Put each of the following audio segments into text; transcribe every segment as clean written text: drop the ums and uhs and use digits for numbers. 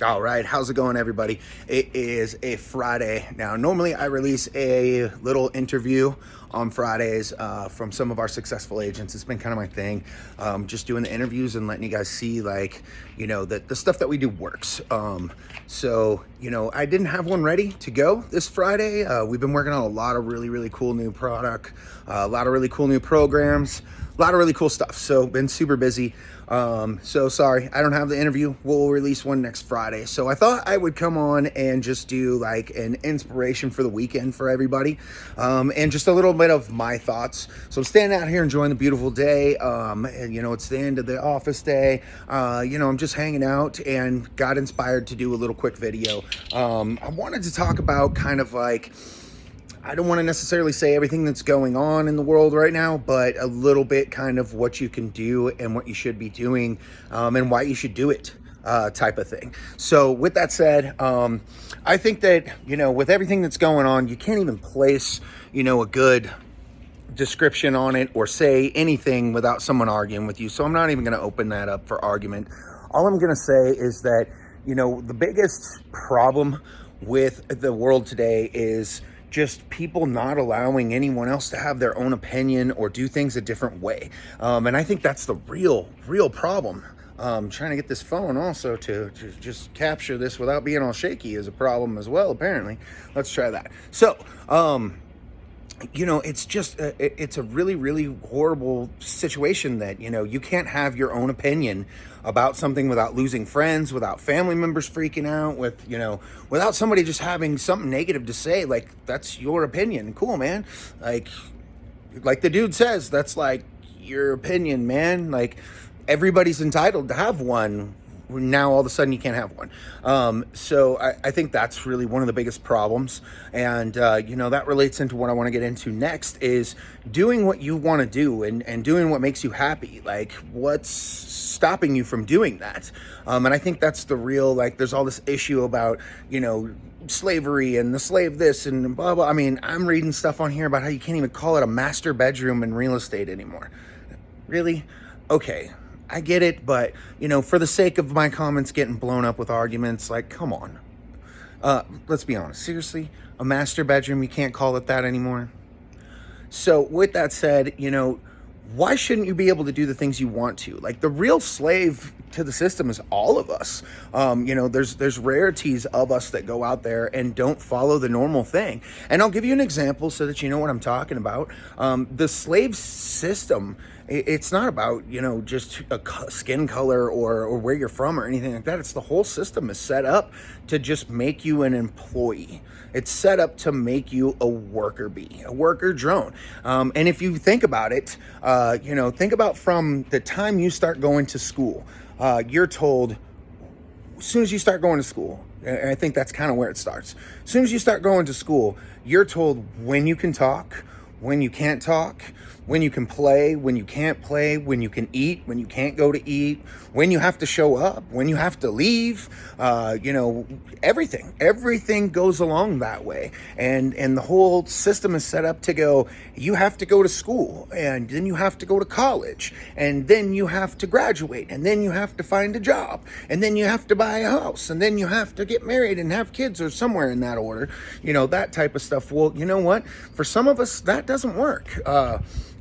All right, how's it going, everybody? It is a Friday. Now, normally I release a little interview on Fridays from some of our successful agents. It's been kind of my thing, just doing the interviews and letting you guys see, like, that the stuff that we do works. I didn't have one ready to go this Friday. We've been working on a lot of really, really cool new product, a lot of really cool new programs, a lot of really cool stuff. So been super busy. So sorry, I don't have the interview. We'll release one next Friday. So I thought I would come on and just do like an inspiration for the weekend for everybody, and just a little bit of my thoughts. So I'm standing out here enjoying the beautiful day. It's the end of the office day. I'm just hanging out and got inspired to do a little quick video. I wanted to talk about kind of like, I don't want to necessarily say everything that's going on in the world right now, but a little bit kind of what you can do and what you should be doing, and why you should do it, type of thing. So with that said, I think that, with everything that's going on, you can't even place, a good description on it or say anything without someone arguing with you. So I'm not even going to open that up for argument. All I'm going to say is that, the biggest problem with the world today is just people not allowing anyone else to have their own opinion or do things a different way. And I think that's the real problem. Trying to get this phone also to just capture this without being all shaky is a problem as well, apparently. Let's try that. So, it's just, it's a really, really horrible situation that, you can't have your own opinion about something without losing friends, without family members freaking out, without somebody just having something negative to say. Like, that's your opinion. Cool, man. Like the dude says, that's like your opinion, man. Like, everybody's entitled to have one. Now all of a sudden you can't have one. So I think that's really one of the biggest problems. And, that relates into what I want to get into next is doing what you want to do and doing what makes you happy. Like, what's stopping you from doing that? And I think that's the real, like, there's all this issue about, slavery and the slave this and blah, blah. I mean, I'm reading stuff on here about how you can't even call it a master bedroom in real estate anymore. Really? Okay. I get it, but, for the sake of my comments getting blown up with arguments, like, come on. Let's be honest. Seriously, a master bedroom, you can't call it that anymore? So with that said, why shouldn't you be able to do the things you want to? Like, the real slave to the system is all of us. There's rarities of us that go out there and don't follow the normal thing. And I'll give you an example so that you know what I'm talking about. The slave system, it's not about, just a skin color or where you're from or anything like that. It's the whole system is set up to just make you an employee. It's set up to make you a worker bee, a worker drone. And if you think about it, think about from the time you start going to school, you're told as soon as you start going to school, and I think that's kind of where it starts. As soon as you start going to school, you're told when you can talk, when you can't talk, when you can play, when you can't play, when you can eat, when you can't go to eat, when you have to show up, when you have to leave, everything goes along that way. And the whole system is set up to go, you have to go to school, and then you have to go to college, and then you have to graduate, and then you have to find a job, and then you have to buy a house, and then you have to get married and have kids, or somewhere in that order, that type of stuff. Well, you know what? For some of us, that doesn't work.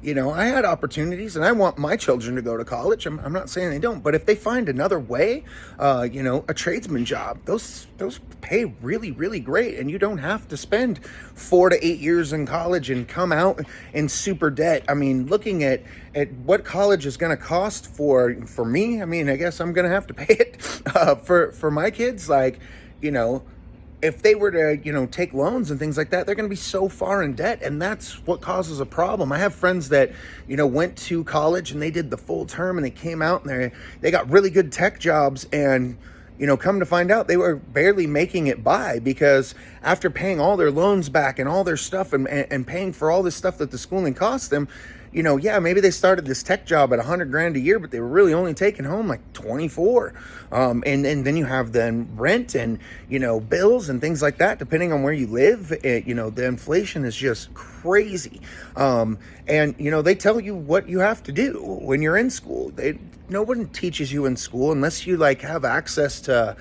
I had opportunities and I want my children to go to college. I'm not saying they don't, but if they find another way, a tradesman job, those pay really, really great. And you don't have to spend 4 to 8 years in college and come out in super debt. I mean, looking at what college is going to cost for me, I mean, I guess I'm going to have to pay it, for my kids. Like, if they were to, take loans and things like that, they're going to be so far in debt. And that's what causes a problem. I have friends that, went to college and they did the full term and they came out and they got really good tech jobs. And, come to find out they were barely making it by because after paying all their loans back and all their stuff and paying for all this stuff that the schooling cost them, maybe they started this tech job at $100,000 a year, but they were really only taking home like 24. And then you have then rent and, bills and things like that, depending on where you live. The inflation is just crazy. And they tell you what you have to do when you're in school. no one teaches you in school, unless you like have access to,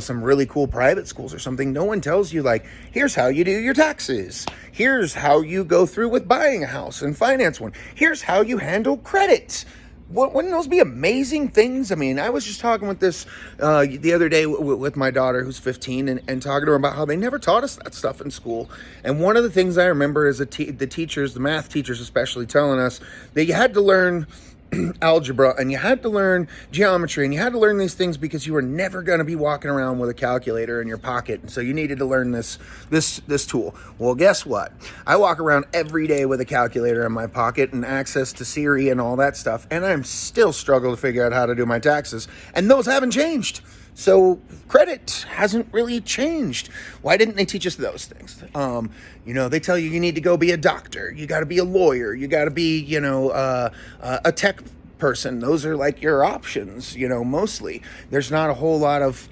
some really cool private schools or something. No one tells you like, here's how you do your taxes. Here's how you go through with buying a house and finance one. Here's how you handle credit. Wouldn't those be amazing things? I mean, I was just talking with this the other day with my daughter who's 15 and talking to her about how they never taught us that stuff in school. And one of the things I remember is the teachers, the math teachers especially, telling us that you had to learn algebra and you had to learn geometry and you had to learn these things because you were never going to be walking around with a calculator in your pocket, and so you needed to learn this tool. Well, guess what? I walk around every day with a calculator in my pocket and access to Siri and all that stuff, and I'm still struggling to figure out how to do my taxes, and those haven't changed. So credit hasn't really changed. Why didn't they teach us those things? They tell you need to go be a doctor. You got to be a lawyer. You got to be, a tech person. Those are like your options, mostly. There's not a whole lot of,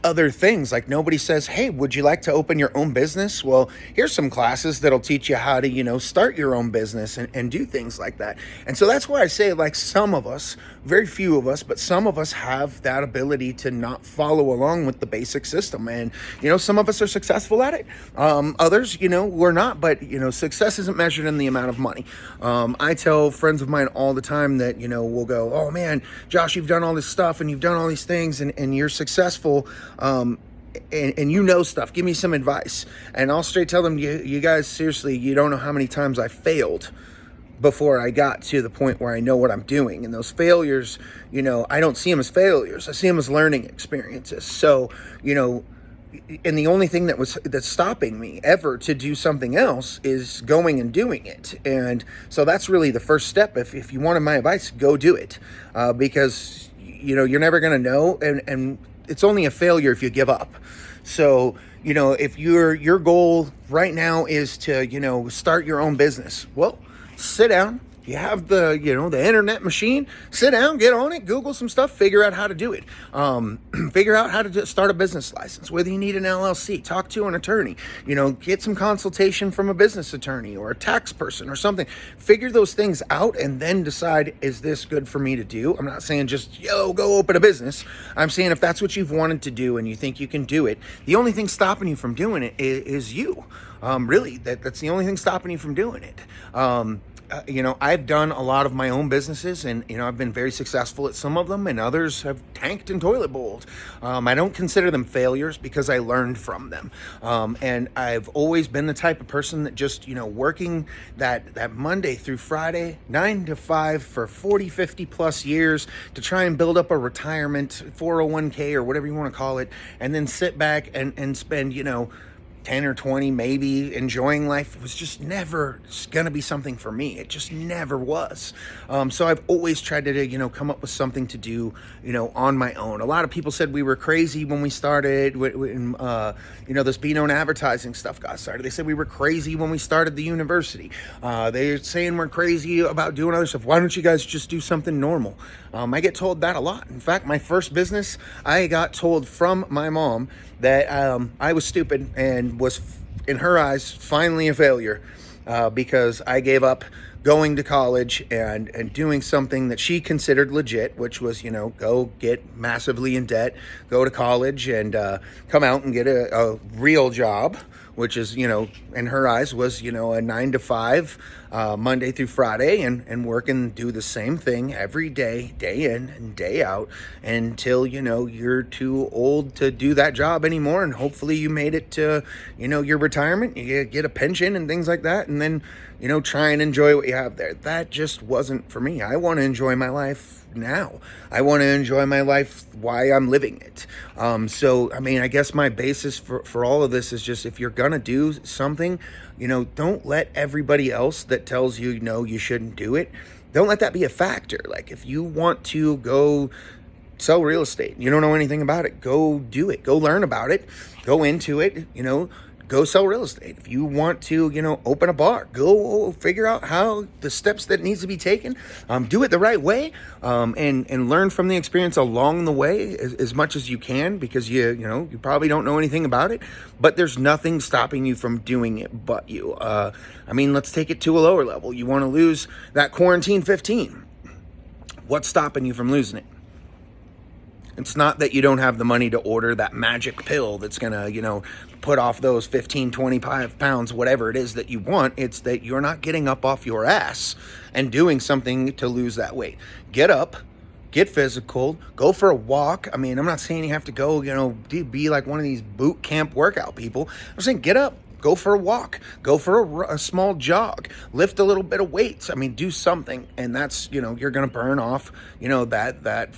other things. Like nobody says, hey, would you like to open your own business? Well, here's some classes that'll teach you how to, start your own business and do things like that. And so that's why I say, like, some of us, very few of us, but some of us have that ability to not follow along with the basic system. And, some of us are successful at it. Others, we're not, but, success isn't measured in the amount of money. I tell friends of mine all the time that, we'll go, oh man, Josh, you've done all this stuff and you've done all these things and you're successful. And stuff, give me some advice. And I'll straight tell them, you guys, seriously, you don't know how many times I failed before I got to the point where I know what I'm doing. And those failures, I don't see them as failures. I see them as learning experiences. So, and the only thing that's stopping me ever to do something else is going and doing it. And so that's really the first step. If you wanted my advice, go do it. Because, you're never going to know. And it's only a failure if you give up. So, if your goal right now is to, start your own business, well, sit down. You have the internet machine, sit down, get on it, Google some stuff, figure out how to do it. Figure out how to start a business license, whether you need an LLC, talk to an attorney, get some consultation from a business attorney or a tax person or something. Figure those things out and then decide, is this good for me to do? I'm not saying just, go open a business. I'm saying if that's what you've wanted to do and you think you can do it, the only thing stopping you from doing it is you. Really, that's the only thing stopping you from doing it. I've done a lot of my own businesses and, I've been very successful at some of them and others have tanked and toilet bowled. I don't consider them failures because I learned from them. And I've always been the type of person that just, working that Monday through Friday, 9 to 5 for 40, 50 plus years to try and build up a retirement 401k or whatever you want to call it. And then sit back and spend, 10 or 20 maybe enjoying life was just never going to be something for me. It just never was. So I've always tried to, come up with something to do, on my own. A lot of people said we were crazy when we started, when, this Be Known advertising stuff got started. They said we were crazy when we started the university. They're saying we're crazy about doing other stuff. Why don't you guys just do something normal? I get told that a lot. In fact, my first business, I got told from my mom that I was stupid and was, in her eyes, finally a failure because I gave up going to college and doing something that she considered legit, which was, go get massively in debt, go to college and come out and get a real job, which is, in her eyes was, a 9 to 5, Monday through Friday and work and do the same thing every day, day in and day out until, you're too old to do that job anymore. And hopefully you made it to, your retirement, you get a pension and things like that. And then, try and enjoy what you have there. That just wasn't for me. I want to enjoy my life now. I want to enjoy my life while I'm living it. I guess my basis for all of this is just, if you're going to do something, don't let everybody else that tells you, you shouldn't do it. Don't let that be a factor. Like if you want to go sell real estate, you don't know anything about it, go do it, go learn about it, go into it, go sell real estate. If you want to, open a bar, go figure out how the steps that needs to be taken, do it the right way, and learn from the experience along the way as much as you can, because you probably don't know anything about it, but there's nothing stopping you from doing it but you. Let's take it to a lower level. You want to lose that quarantine 15. What's stopping you from losing it? It's not that you don't have the money to order that magic pill that's going to, put off those 15, 25 pounds, whatever it is that you want. It's that you're not getting up off your ass and doing something to lose that weight. Get up, get physical, go for a walk. I mean, I'm not saying you have to go, be like one of these boot camp workout people. I'm saying get up. Go for a walk, go for a small jog, lift a little bit of weights. I mean, do something. And that's, you're going to burn off, that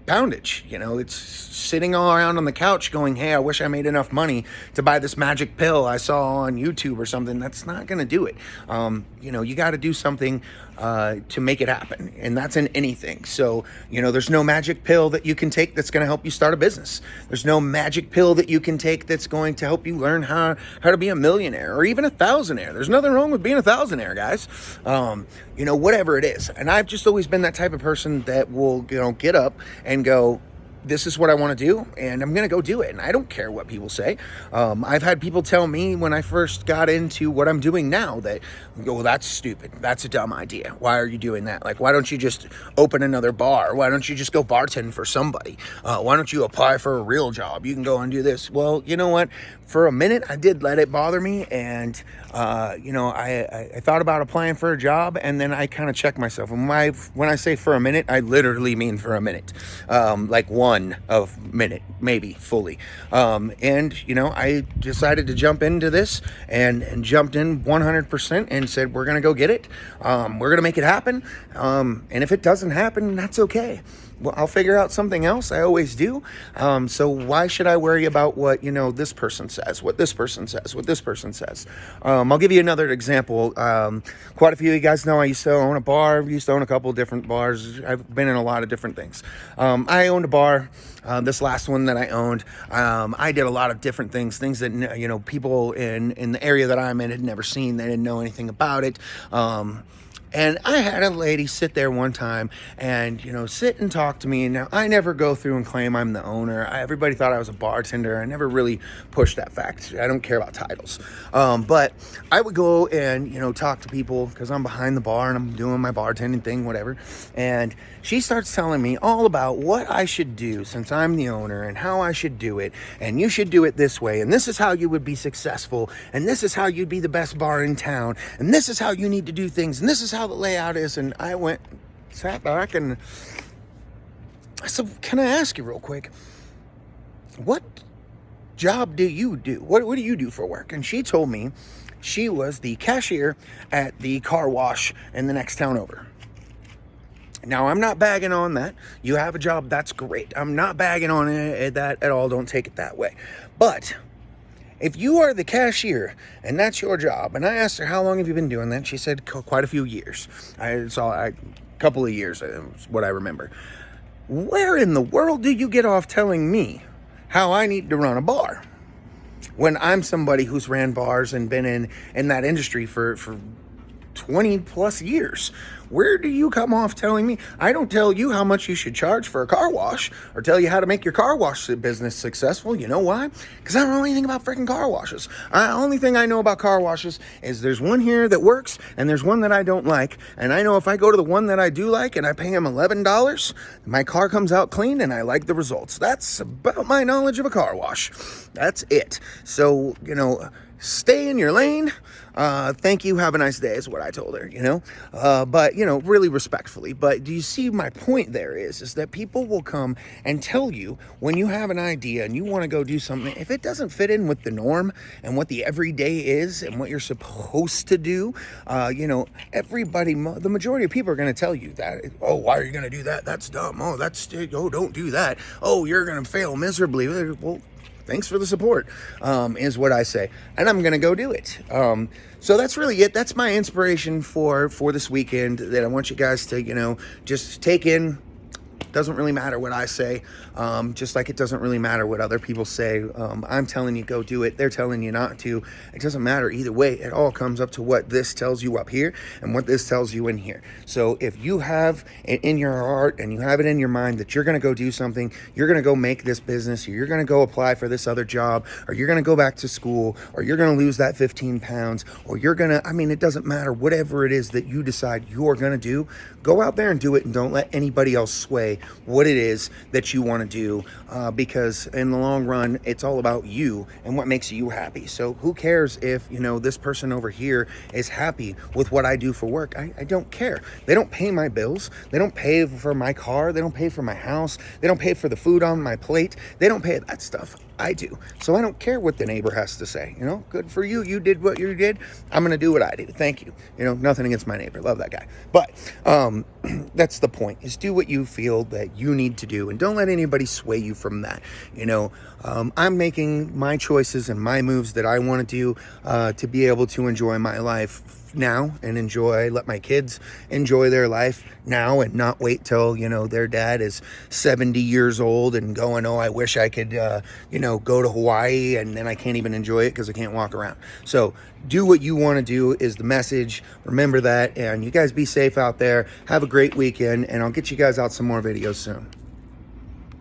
poundage. It's sitting all around on the couch going, hey, I wish I made enough money to buy this magic pill I saw on YouTube or something. That's not going to do it. You got to do something to make it happen. And that's in anything. So, there's no magic pill that you can take that's going to help you start a business. There's no magic pill that you can take that's going to help you learn how to be a millionaire or even a thousandaire. There's nothing wrong with being a thousandaire, guys. Whatever it is. And I've just always been that type of person that will, get up and go, this is what I want to do, and I'm going to go do it. And I don't care what people say. I've had people tell me when I first got into what I'm doing now that, well, that's stupid. That's a dumb idea. Why are you doing that? Like, why don't you just open another bar? Why don't you just go bartend for somebody? Why don't you apply for a real job? You can go and do this. Well, you know what? For a minute, I did let it bother me, and I thought about applying for a job, and then I kind of checked myself. And when I say for a minute, I literally mean for a minute, like 1 minute, maybe fully. I decided to jump into this and jumped in 100% and said, we're going to go get it. We're going to make it happen. And if it doesn't happen, that's okay. Well, I'll figure out something else. I always do. So why should I worry about what, this person says, what this person says, what this person says? I'll give you another example. Quite a few of you guys know I used to own a bar. I used to own a couple of different bars. I've been in a lot of different things. I owned a bar. This last one that I owned, I did a lot of different things that, people in the area that I'm in had never seen. They didn't know anything about it. And I had a lady sit there one time and, sit and talk to me. And now I never go through and claim I'm the owner. Everybody thought I was a bartender. I never really pushed that fact. I don't care about titles. But I would go and, talk to people because I'm behind the bar and I'm doing my bartending thing, whatever. And she starts telling me all about what I should do since I'm the owner and how I should do it. And you should do it this way. And this is how you would be successful. And this is how you'd be the best bar in town. And this is how you need to do things. And this is how the layout is. And I sat back and I said, can I ask you real quick, what job do you do? What do you do for work? And she told me she was the cashier at the car wash in the next town over. Now, I'm not bagging on that. You have a job, that's great. I'm not bagging on that at all. Don't take it that way. But if you are the cashier and that's your job, and I asked her, how long have you been doing that? She said, quite a few years. I saw a couple of years, is what I remember. Where in the world do you get off telling me how I need to run a bar when I'm somebody who's ran bars and been in that industry for 20 plus years? Where do you come off telling me? I don't tell you how much you should charge for a car wash or tell you how to make your car wash business successful. You know why? Because I don't know anything about freaking car washes. The only thing I know about car washes is there's one here that works and there's one that I don't like. And I know if I go to the one that I do like and I pay him $11, my car comes out clean and I like the results. That's about my knowledge of a car wash. That's it. So, stay in your lane. Thank you. Have a nice day is what I told her, but, really respectfully. But do you see my point there is that people will come and tell you when you have an idea and you want to go do something, if it doesn't fit in with the norm and what the everyday is and what you're supposed to do, everybody, the majority of people are going to tell you that, oh, why are you going to do that? That's dumb. Oh, don't do that. Oh, you're going to fail miserably. Well, thanks for the support, is what I say. And I'm going to go do it. So that's really it. That's my inspiration for this weekend that I want you guys to, just take in, Doesn't really matter what I say, just like it doesn't really matter what other people say. I'm telling you go do it, they're telling you not to. It doesn't matter either way. It all comes up to what this tells you up here and what this tells you in here. So if you have it in your heart and you have it in your mind that you're going to go do something, you're going to go make this business, or you're going to go apply for this other job, or you're going to go back to school, or you're going to lose that 15 pounds, or you're going to, I mean, it doesn't matter. Whatever it is that you decide you're going to do, go out there and do it, and don't let anybody else sway what it is that you want to do, because in the long run, it's all about you and what makes you happy. So who cares if, this person over here is happy with what I do for work? I don't care. They don't pay my bills. They don't pay for my car. They don't pay for my house. They don't pay for the food on my plate. They don't pay that stuff. I do. So I don't care what the neighbor has to say. Good for you. You did what you did. I'm going to do what I do. Thank you. Nothing against my neighbor. Love that guy. But that's the point, is do what you feel that you need to do, and don't let anybody sway you from that. I'm making my choices and my moves that I want to do to be able to enjoy my life now and let my kids enjoy their life now, and not wait till their dad is 70 years old and going, oh, I wish I could go to Hawaii, and then I can't even enjoy it because I can't walk around. So do what you want to do is the message. Remember that, and you guys be safe out there. Have a great weekend, and I'll get you guys out some more videos soon.